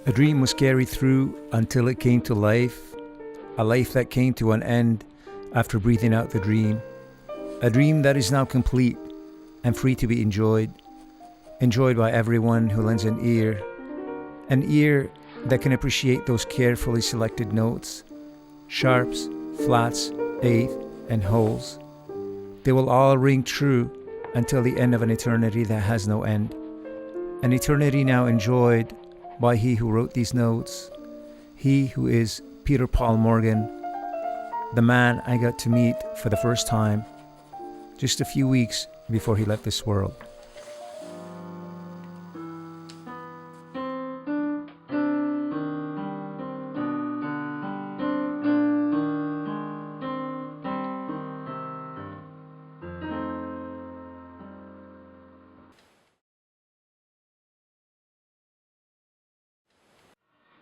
A dream was carried through until it came to life, a life that came to an end after breathing out the dream. A dream that is now complete and free to be enjoyed by everyone who lends an ear that can appreciate those carefully selected notes, sharps, flats, eighth, and wholes. They will all ring true until the end of an eternity that has no end. An eternity now enjoyed by he who wrote these notes, he who is Peter Paul Morgan, the man I got to meet for the first time just a few weeks before he left this world.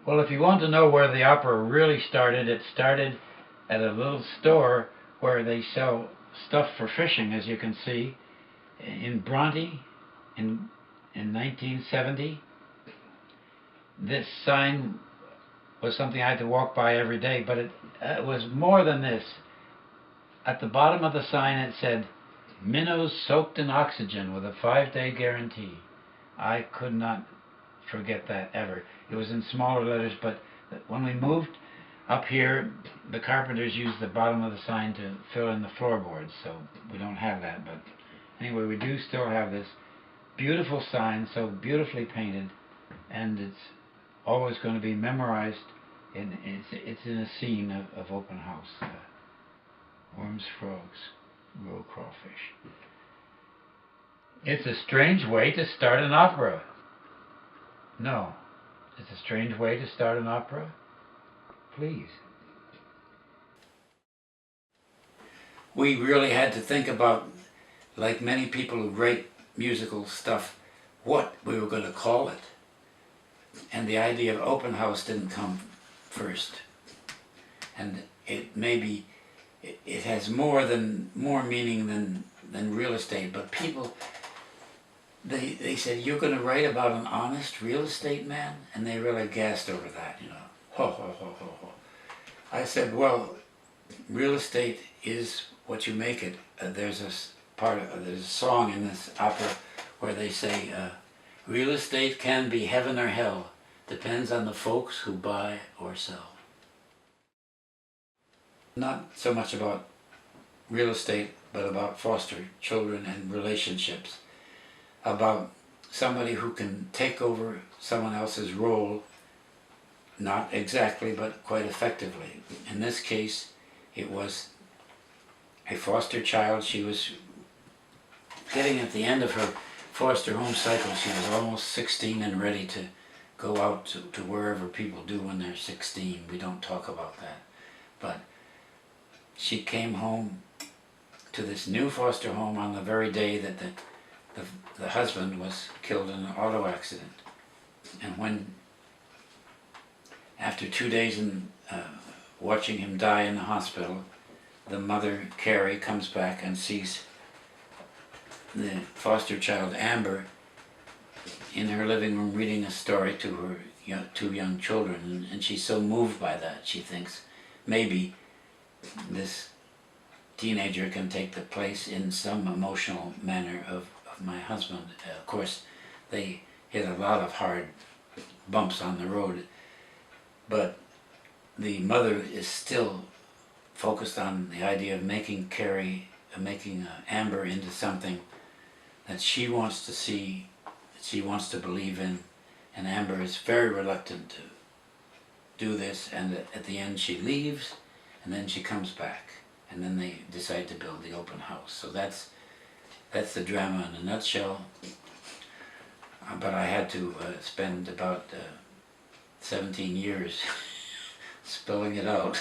Well, if you want to know where the opera really started, it started at a little store where they sell stuff for fishing, as you can see, in Bronte in 1970. This sign was something I had to walk by every day, but it was more than this. At the bottom of the sign it said, "Minnows soaked in oxygen with a 5-day guarantee." I could not forget that ever. It was in smaller letters, but when we moved up here, the carpenters used the bottom of the sign to fill in the floorboards, so we don't have that. But anyway, we do still have this beautiful sign, so beautifully painted, and it's always going to be memorized. It's in a scene of open house. Worms, frogs, roe crawfish. It's a strange way to start an opera. No, it's a strange way to start an opera. Please. We really had to think about, like many people who write musical stuff, what we were going to call it. And the idea of open house didn't come first. And it has more meaning than real estate, but people, they said, "You're going to write about an honest real estate man?" And they really gasped over that, you know. Ho, ho, ho, ho, ho. I said, well, real estate is what you make it. There's a song in this opera where they say, real estate can be heaven or hell, depends on the folks who buy or sell. Not so much about real estate, but about foster children and relationships. About somebody who can take over someone else's role, not exactly, but quite effectively. In this case, it was a foster child. She was getting at the end of her foster home cycle. She was almost 16 and ready to go out to wherever people do when they're 16. We don't talk about that. But she came home to this new foster home on the very day that the husband was killed in an auto accident. And when, after 2 days in watching him die in the hospital, the mother, Carrie, comes back and sees the foster child, Amber, in her living room reading a story to her two young children. And she's so moved by that, she thinks, maybe this teenager can take the place in some emotional manner of my husband. Of course, they hit a lot of hard bumps on the road, but the mother is still focused on the idea of making Amber into something that she wants to see, that she wants to believe in, and Amber is very reluctant to do this, and at the end she leaves, and then she comes back, and then they decide to build the open house. So that's the drama in a nutshell. But I had to spend about 17 years spelling it out.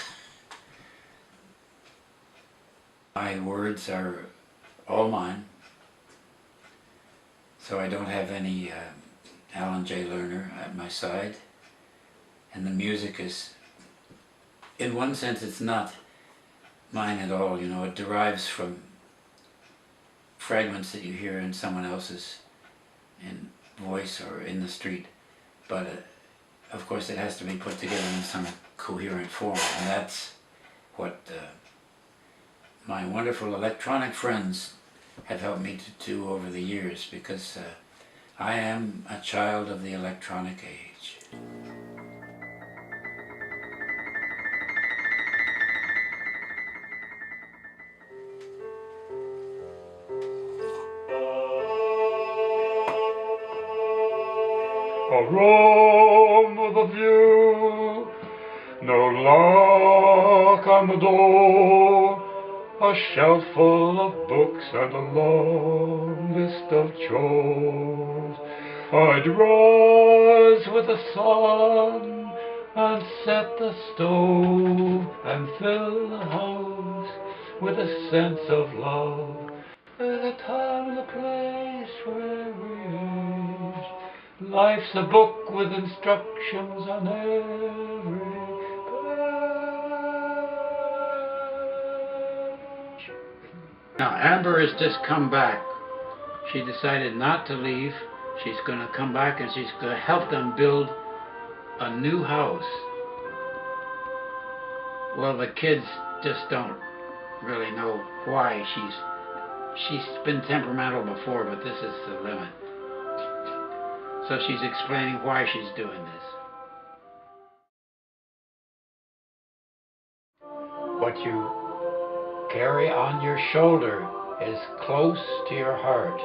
My words are all mine, so I don't have any Alan J. Lerner at my side. And the music is, in one sense, it's not mine at all. You know, it derives from fragments that you hear in someone else's voice or in the street, but of course it has to be put together in some coherent form, and that's what my wonderful electronic friends have helped me to do over the years, because I am a child of the electronic age. A room with a view, no lock on the door, a shelf full of books and a long list of chores. I rise with the sun and set the stove and fill the house with a sense of love. There's a time and a place for every age. Life's a book with instructions on every page. Now Amber has just come back. She decided not to leave. She's going to come back and she's going to help them build a new house. Well, the kids just don't really know why. She's been temperamental before, but this is the limit. So she's explaining why she's doing this. What you carry on your shoulder is close to your heart.